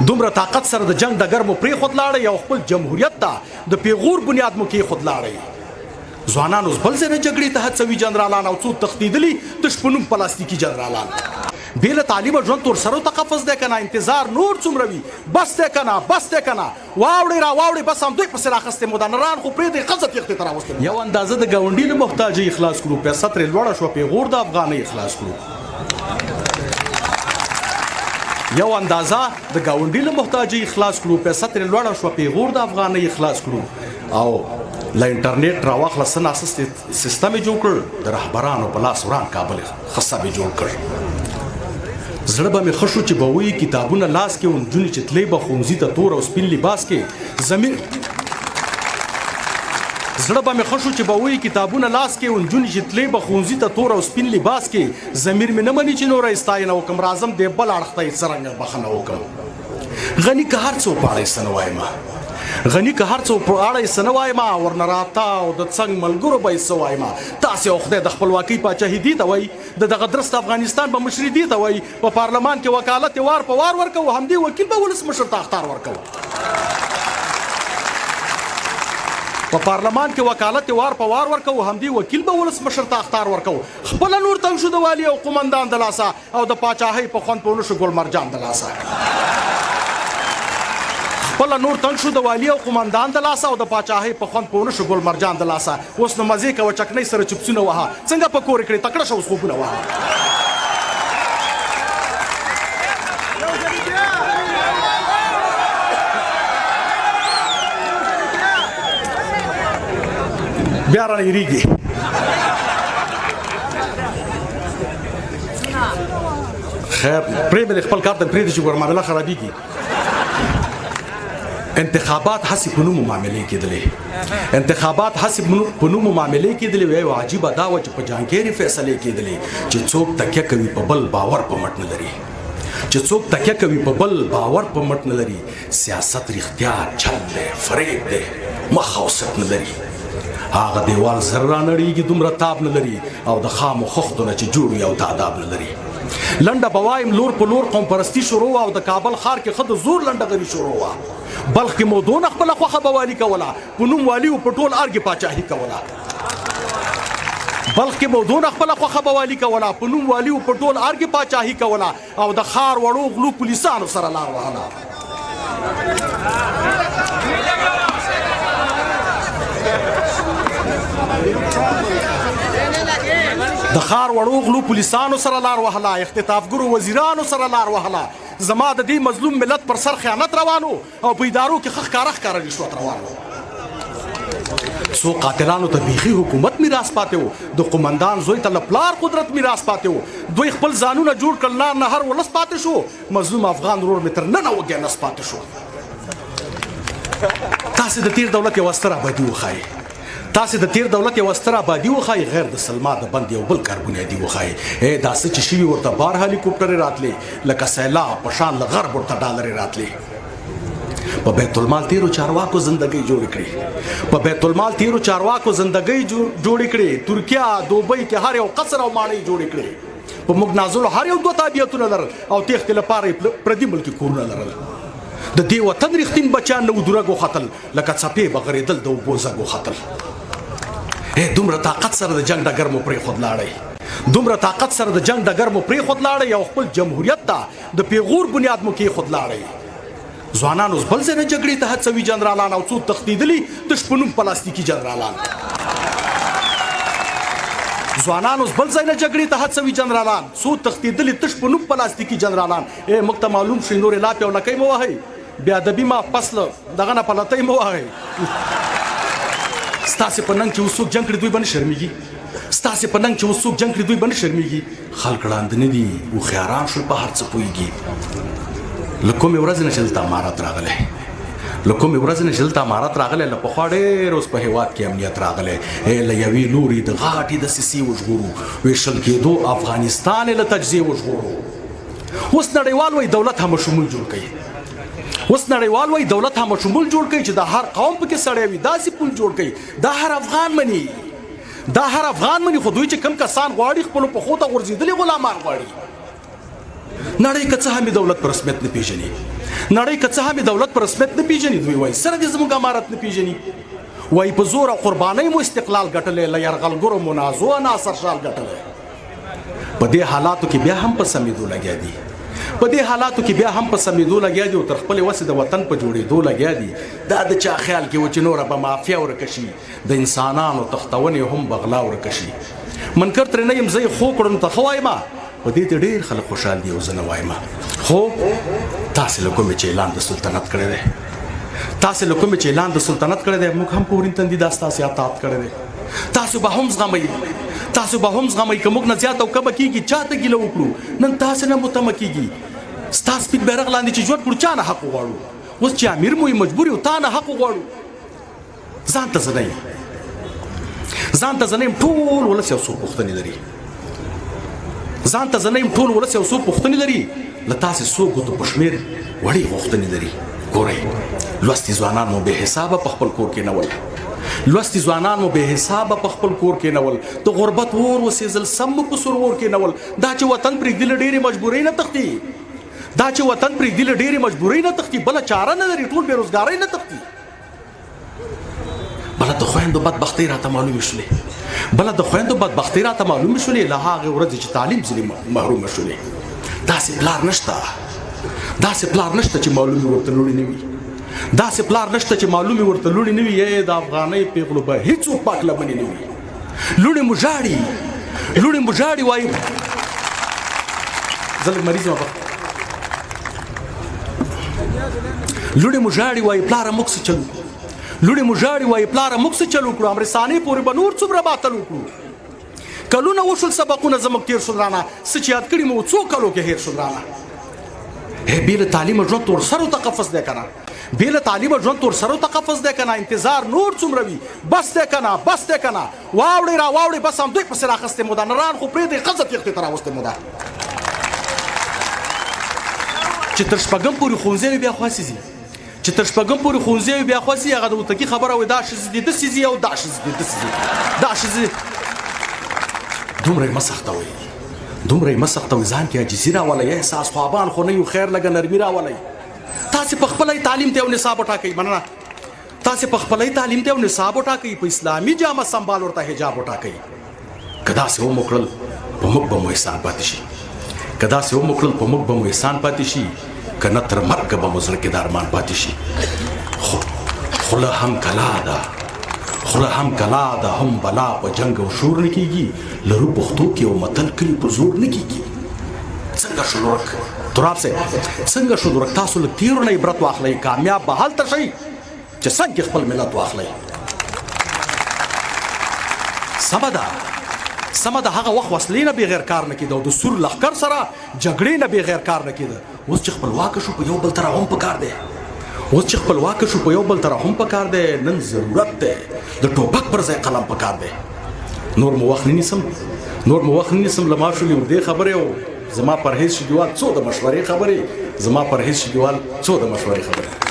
دومره طاقت سره د جنگ ډګر مو پرېښود لاړئ او خپل جمهوریت ته د پیغور بنیاد مو کېښود لاړئ. ځوانان اوس بل ځای نه جګړې ته هڅوي جنرالان او څو تښتېدلي د شپنوم پلاستیکي جنرالان. بې له تعلیمه ژوند تور سرو ته قفس دی که نه؟ انتظار نور څومره وي؟ بس دی که نه؟ بس دی که نه؟ واوړئ را واوړئ بس همدوی پسې راخیستې مو دا نران خو پرېږدئ ښځه تېښتې ته راوستې. یو اندازه د ګاونډي له محتاجۍ خلاص کړو، پیسه ترې لوړه شوه، پیغور د افغانۍ خلاص کړو. یو اندازه د ګاونډي له محتاجۍ خلاص کړو، پیسه ترې لوړه شوه، پیغور د افغانۍ خلاص کړو. او له انټرنیټ راواخله څه ناسه سیستم یې جوړ کړ، د رهبرانو په لاس وران کابل ښه سب یې جوړ کړ. زړه به مې ښه شو چې به وایي کتابونه لاس کې و نجونې چې تلې به ښوونځي ته تور او سپین لباس کې زړه به مې ښه شو چې به وایي کتابونه لاس کې و نجونې چې تلې به ښوونځي ته تور او سپین لباس کې. ضمیر مې نه مني چې نوره یې ستاینه وکړم، راځم دې بل اړخ ته یې څرنګه بخښنه وکړم. غني که هر څه په اړه یې څه نه وایم، غني که هر څه په اړه یې څه نه وایم، ورنه راته او د څنګ ملګرو به یې څه وایم. تاسې او خدای د خپلواکۍ پاچاهي دې ته وایي، د دغه درست افغانستان به مشري دې ته وایي. په پارلمان کې وکالت یې وار په وار ورکوو، همدې وکیل به ولسمشر ته اخطار ورکوو. په پارلمان کې وکالت یې وار په وار ورکوو، همدې وکیل به ولسمشر ته اخطار ورکوو. خپله نور تنګ شو د والي او قومندان د لاسه، او د پاچاهۍ په خوند پوه نه شو ګل مرجان د لاسه. خپله نور تنګ شو د والي او قومندان د لاسه، او د پاچاهۍ په خوند پوه نه شو ګل مرجان د لاسه. اوس نو مزې کوه چکنۍ سره چپسونه وهه، څنګه په کور کړې تکړه شه اوس خوبونه وهه. بیا رانه هېرېږي. خیر پرېږده خپل کار ته پرېږدي چې ګوره معامله خرابېږي. انتخابات هسې په نومو معاملې کېدلې، انتخابات هسې په نومو معاملې کېدلې. وایي عجیبه دا وه چې په جانکېرې فیصلې کېدلې چې څوک تکیه کوي په بل باور په مټ نه لري، چې څوک تکیه کوي په بل باور په مټ نه لري. سیاست رښتیا چل دی، فریب دی، مخ او ست نه لري. هغه دیوال زر رانړېږي دومره تاب نه لري، او د خامو خښتو نه چې جوړ وي او تعداب نه لري. لنډه به وایم لور په لور قوم پرستي شروع وه، او د کابل ښار کې ښه د زور لنډهغري شروع وه. بلخ کې مو دونه خپله خوښه به والي کوله، په نوم والي و په ټول ارګې پاچاهي کوله. بلخ کې مو دونه خپله خوښه به والي کوله، په نوم والي و په ټول ارګې پاچاهي کوله، او د ښار وړو غلو پولیسانو سره لار وهله. د ښار وړو غلو پولیسانو سره لار وهله، اختطافګرو وزیرانو سره لار وهله. زما د دې مظلوم ملت پر سر خیانت روانو، او په ادارو کې ښه ښکاره رشوت روانو. څو قاتلانو ته بیخي حکومت میراث پاتې و، د قومندان زوی ته له پلار قدرت میراث پاتې و. دوی خپل ځانونه جوړ کړل، نه هر ولس پاتې شو. مظلوم افغان ورور مې تر ننه وږی نس پاتې شو. تاسې د تیر دولت یوه ستره ابادي وښایئ، تاسې د تیر دولت یوه ستره ابادي وښایئ، غیر د سلما د بند یو بل کار بنیادي وښایئ. دا څه چې شوي ورته بار هلیکوپټرې راتلې، لکه سیلاب په شان له غرب ورته ډالرې راتلې. په بیت المال تیرو چارواکو زندګۍ جوړې کړې، په بیت المال تیرو چارواکو زندګۍ جوړې کړې. ترکیه دوبۍ کې هر یو قصر او ماڼۍ جوړې کړې. په موږ نازلو هر یو دوه تابعیتونه لرل، او تېښتې لپاره یې پردي ملکي کورونه لرل. د دې وطن رښتین بچیان نه و درګو ختل، لکه څپې به غړېدل د اوبو زګو ختل. دومره طاقت سره د جنگ ډګر مو پرېښود لاړئ، دومره طاقت سره د جنگ ډګر مو پرېښود لاړئ، او خپل جمهوریت ته د پیغور بنیاد مو کېښود لاړئ. ځوانان اوس بل ځای نه جګړې ته هڅوي جنرالان، او څو تښتېدلي د شپنوم پلاستیکي جنرالان. ځوانان اوس بل ځای نه جګړې ته هڅوي جنرالان، څو تښتېدلي تش په نوم پلاستیکي جنرالان. موږ ته معلوم شي نورې لاپې او لکۍ مه وهئ، بې ادبي ما فصله دغه نه پلتۍ مه وهئ. ستاسې په ننګ چې اوس څوک جنګ کړي دوی به نه شرمېږي، ستاسې په ننګ چې اوس څوک جنګ کړي دوی به نه شرمېږي. خلک ړانده نه دي، هوښیاران شول، په هر څه پوهېږي. له کومې ورځې نه چې دلته امارت راغلی، له کومې ورځې نه چې دلته امارت راغلی، له پخوا ډېر اوس په هېواد کې امنیت راغلی. له یوې لورې د غاټې دسیسې وژغورو، ویشل کېدو افغانستان یې له تجزیې وژغورو. اوس نړیوال وایي دولت هم شمول جوړ کوي، اوس نړیوال وایي دولت هم شمول جوړ کوي چې د هر قوم پکې سړی وي، داسې پول جوړ کوي. دا هر افغان مني، دا هر افغان مني، خو دوی چې کوم کسان غواړي خپلو پښو ته غورځېدلي غلامان غواړي. نړۍ که څه هم دولت په رسمیت نه پیژني نړۍ که څه هم دولت په رسمیت نه پیژني دوی وایي سره دې زموږ امارت نه پیژني وایي په زور او قربانۍ مو استقلال ګټلی له یرغلګرو منازعو ناصرشال ګټلی په دې حالاتو کې بیا هم په سمېدو لګیا دي په دې حالاتو کې بیا هم په سمېدو لګیا دي او تر خپلې وسې د وطن په جوړېدو لګیا دي دا د چا خیال کې و چې نوره به مافیا ورکه شي د انسانانو تختونې هم بغلا ورکه شي منکر ترې نه یم زه یې خو کړم ته ښه وایم په دې ته ډېر خلک خوشحال دي او زه نه وایم خو تاسې له کومې چې اعلان د سلطنت کړی دی تاسې له کومې چې اعلان د سلطنت کړی دی موږ هم په ورین تندي دا ستاسې اطاعت کړی دی تاسو به هم زغمئ تاسو به هم زغمئ که موږ نه زیات او کمه کېږي چا ته ګیله وکړو نن تاسې نه مو تمه کېږي ستا سپین بیرغ لاندې چې ژوند کړو چا نه حق وغواړو اوس چې امیر مو یې مجبور یو تا نه حق وغواړو ځان ته زه نه یم ځان ته زه نه یم ټول ولس یو څو پوښتنې لري ځان ته زه نه یم ټول ولس یو څو پوښتنې لري له تاسې څو ګوتو په شمېر وړې غوښتنې لري ګورئ لوستي ځوانان مو بې حسابه په خپل کور کې نول لوستي ځوانان مو بې حسابه په خپل کور کې نول د غربت اور وسېزل سم مو په سرور کې نول دا چې وطن پرېږدي له ډېرې مجبورۍ نه تښتي دا چې وطن پرېږدي له ډېرې مجبورۍ نه تښتي بله چاره نه لري ټول بېروزګارۍ نه تښتي بله د خویندو بدبختۍ راته معلومې شولې بله د خویندو بدبختۍ راته معلومې شولې له هغې ورځې چې تعلیم ځینې محرومه شولې داسې پلار نشته داسې پلار نشته چې معلومې ورته لوړې نه وي داسې پلار نشته چې معلومې ورته لوړې نه وي د افغانۍ پیغلو به هېڅوک پاک لمنې نه وي لوڼې مو ژاړي لوڼې مو ژاړي وایي زه لږ مریض یم لوڼې مو ژاړي وایي پلاره موږ څه چل وکړو لوڼې مو ژاړي وایي پلاره موږ څه چل وکړو امرسانې پورې به نور څومره باطل وکړو کلونه وشول سبقونه زموږ تېر شول رانه څه چې یاد کړي مو څو کلو کې هېر شول رانه بې له تعلیمه ژوند تور سرو ته قفس دی که نه بې له تعلیمه ژوند تور سرو ته قفس دی که نه انتظار نور څومره وي بس دی که نه بس دی که نه واوړئ را واوړئ بس همدوی پسې راخیستې مو ده نران خو پرېږدئ ښځه تېښتې ته راوستې مو ده چې تر شپږم پورې ښوونځی وي بیا خواسې ځي چې تر شپږم پورې ښوونځی وي بیا خواسې هغه د وتکي خبره وایي دا ښځې دي داسې ځي او دا ښځې دي داسې ځي دا ښځې دومره یې مه سختوئ دومره یې مه سختوئ ځان کې عاجزي راولئ احساس خوابان خو نه یو خیر لږه نرمي راولئ تاسې په خپله تعلیم ته یو نصاب وټاکئ مننه تاسې په خپله تعلیم ته یو نصاب وټاکئ په اسلامي جامه سنبال ورته حجاب وټاکئ که داسې ومو کړل په موږ به مو احسان پاتې شي که داسې ومو کړل په موږ به مو احسان پاتې شي که نه تر مرګه به مو زړه کې د ارمان پاتې شي خوله هم کلا ده خوله هم کلا ده هم بلا په جنګ او شور نه کېږي لرو پښتو کې یو متل کلي په زور نه کېږي څنګه شو لورک تراب صاحب څنګه شو لورک تاسو له تېرو نه عبرت واخلئ کامیاب به هلته شئ چې څنګه خپل ملت واخلئ سمه ده سمه ده هغه وخت وسلې نه بغیر کار نه کېده او د سور لښکر سره جګړې نه بغیر کار نه کېده اوس چې خپلواکه شو په یو بل طرح هم پکار دی اوس چې خپلواکه شو په یو بل طرح هم پکار دی نن ضرورت دی د ټوپک پر ځای قلم پکار دی نور مو وخت نه نیسم له ما شولې اردې خبرې او زما پرهیز شګیوال څو د مشورې خبرې